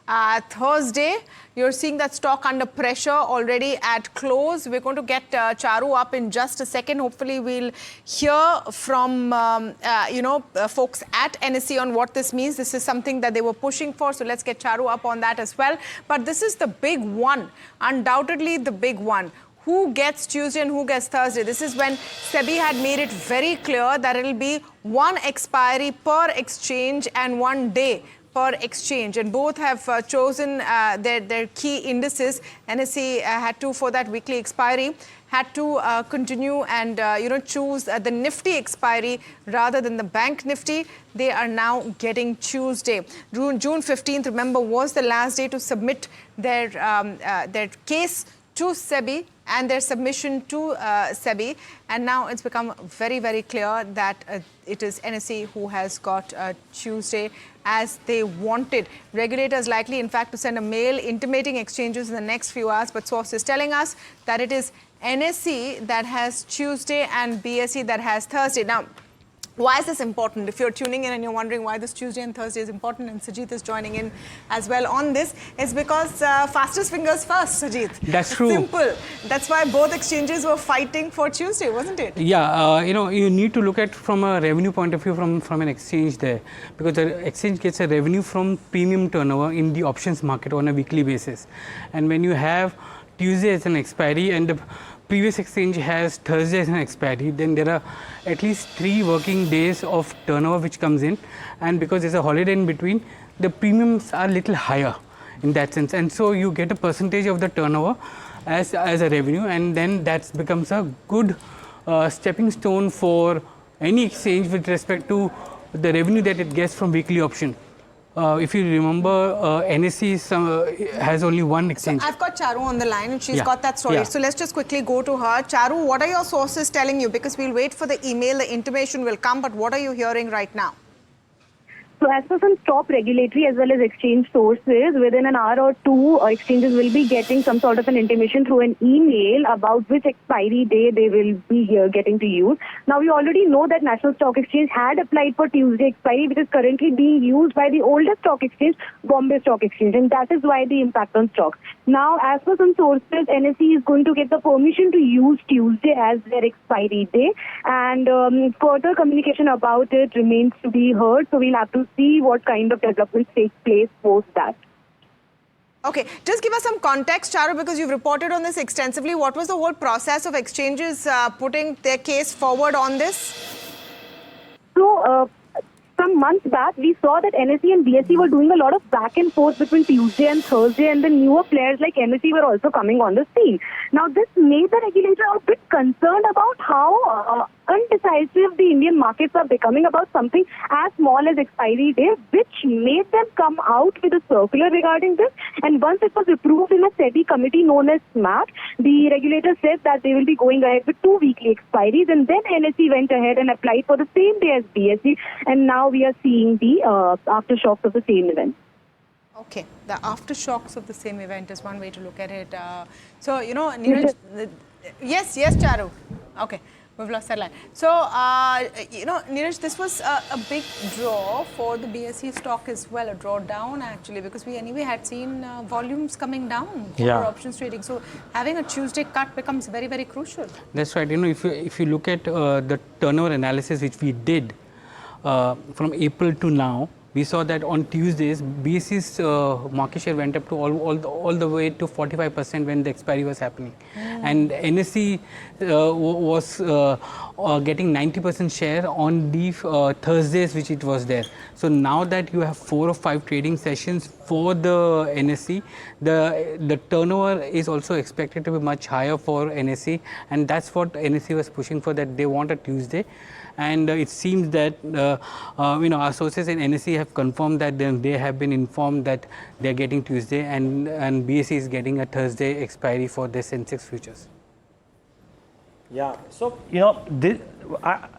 Thursday, you're seeing that stock under pressure already at close. We're going to get Charu up in just a second. Hopefully, we'll hear from folks at NSE on what this means. This is something that they were pushing for, so let's get Charu up on that as well. But this is the big one, undoubtedly the big one. Who gets Tuesday and who gets Thursday? This is when SEBI had made it very clear that it'll be one expiry per exchange and 1 day per exchange, and both have chosen their key indices. NSE had to, for that weekly expiry, had to continue and choose the Nifty expiry rather than the Bank Nifty. They are now getting Tuesday. June 15th, remember, was the last day to submit their case to SEBI and their submission to SEBI, and now it's become very, very clear that it is NSE who has got Tuesday as they wanted. Regulators likely, in fact, to send a mail intimating exchanges in the next few hours, but sources telling us that it is NSE that has Tuesday and BSE that has Thursday. Now, why is this important? If you're tuning in and you're wondering why this Tuesday and Thursday is important, and Sajith is joining in as well on this, it's because fastest fingers first, Sajith. That's true. Simple. That's why both exchanges were fighting for Tuesday, wasn't it? Yeah, you need to look at from a revenue point of view from an exchange there, because the exchange gets a revenue from premium turnover in the options market on a weekly basis. And when you have Tuesday as an expiry and the previous exchange has Thursday as an expiry, then there are at least 3 working days of turnover which comes in, and because there's a holiday in between, the premiums are a little higher in that sense, and so you get a percentage of the turnover as a revenue, and then that becomes a good stepping stone for any exchange with respect to the revenue that it gets from weekly option. If you remember, NSE has only one exchange. So I've got Charu on the line and she's got that story. So let's just quickly go to her. Charu, what are your sources telling you? Because we'll wait for the email, the intimation will come, but what are you hearing right now? So as per some top regulatory as well as exchange sources, within an hour or two, exchanges will be getting some sort of an intimation through an email about which expiry day they will be getting to use. Now, we already know that National Stock Exchange had applied for Tuesday expiry, which is currently being used by the oldest stock exchange, Bombay Stock Exchange, and that is why the impact on stocks. Now, as per some sources, NSE is going to get the permission to use Tuesday as their expiry day, and further communication about it remains to be heard. So we'll have to see what kind of developments take place post that. Okay, just give us some context, Charu, because you've reported on this extensively. What was the whole process of exchanges putting their case forward on this? So, some months back, we saw that NSE and BSE were doing a lot of back and forth between Tuesday and Thursday, and the newer players like NSE were also coming on the scene. Now, this made the regulator a bit concerned about how undecisive the Indian markets are becoming about something as small as expiry day, which made them come out with a circular regarding this. And once it was approved in a SEBI committee known as SMAC, the regulator said that they will be going ahead with 2 weekly expiries, and then NSE went ahead and applied for the same day as BSE, and now we are seeing the aftershocks of the same event. Okay, the aftershocks of the same event is one way to look at it. So, Neeraj, yes, Charu. Okay. We've lost that line. So, Neeraj, this was a big draw for the BSE stock as well, a drawdown actually, because we anyway had seen volumes coming down for options trading. So, having a Tuesday cut becomes very, very crucial. That's right. If you look at the turnover analysis which we did from April to now, we saw that on Tuesdays, BSE's market share went up to all the way to 45% when the expiry was happening. And NSE was getting 90% share on the Thursdays which it was there. So now that you have 4 or 5 trading sessions for the NSE, the turnover is also expected to be much higher for NSE, and that's what NSE was pushing for, that they want a Tuesday. And it seems that our sources in NSE have confirmed that they have been informed that they are getting Tuesday, and BSE is getting a Thursday expiry for their Sensex futures. Yeah, so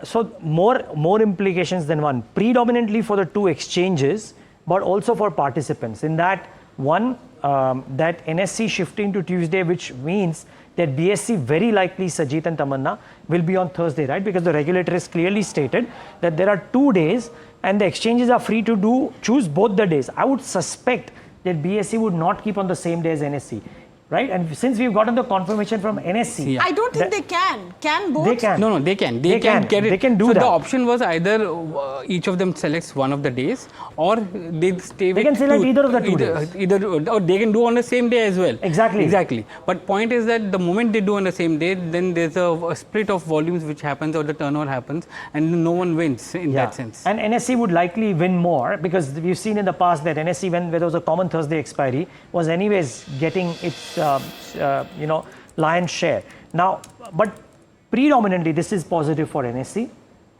so more implications than one, predominantly for the 2 exchanges, but also for participants. In that one, that NSE shifting to Tuesday, which means that BSE very likely, Sajith and Tamanna, will be on Thursday, right? Because the regulator has clearly stated that there are 2 days and the exchanges are free to choose both the days. I would suspect that BSE would not keep on the same day as NSE, right? And since we've gotten the confirmation from NSE, Yeah. I don't think they can. Can both? they can. No, they can. They can can. get it. They can do so that. the option was either each of them selects one of the days, or they stay with. They can select either of the 2 days. Either, or they can do on the same day as well. Exactly. Exactly. But point is that the moment they do on the same day, then there's a split of volumes which happens, or the turnover happens, and no one wins in that sense. And NSE would likely win more, because we've seen in the past that NSE, when there was a common Thursday expiry, was anyways getting its lion's share. Now, but predominantly this is positive for NSE,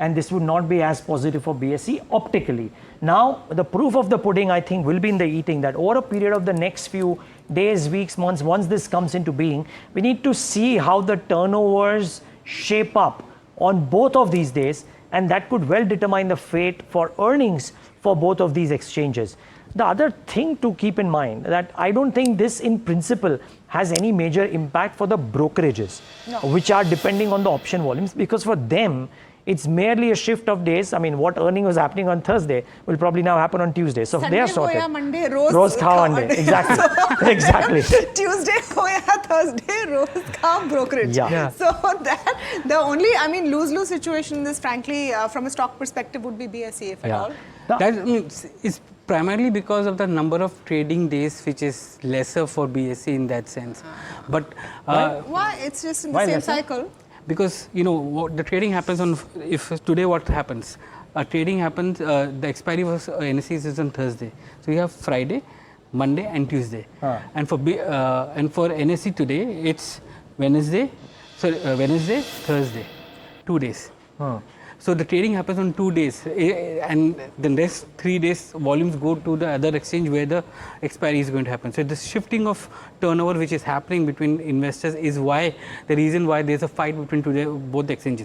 and this would not be as positive for BSE optically. Now, the proof of the pudding, I think, will be in the eating, that over a period of the next few days, weeks, months, once this comes into being, we need to see how the turnovers shape up on both of these days, and that could well determine the fate for earnings for both of these exchanges. The other thing to keep in mind, that I don't think this in principle has any major impact for the brokerages, which are depending on the option volumes, because for them, it's merely a shift of days. I mean, what earning was happening on Thursday will probably now happen on Tuesday. So they are sorted. Hoya Monday, Rose Kha Monday. Exactly. Exactly. Tuesday hoya Thursday, Rose Kha brokerage. Yeah. So that the only, lose-lose situation in this, frankly, from a stock perspective, would be BSE, if at all. That is primarily because of the number of trading days, which is lesser for BSE in that sense. But Why? It's just in the same cycle. Because the trading happens on, if today what happens, trading happens, the expiry was NSE is on Thursday, so you have Friday, Monday and Tuesday, and for NSE today it's Wednesday, Thursday, 2 days. So the trading happens on 2 days, and the next 3 days volumes go to the other exchange where the expiry is going to happen. So the shifting of turnover which is happening between investors is the reason why there's a fight between both the exchanges.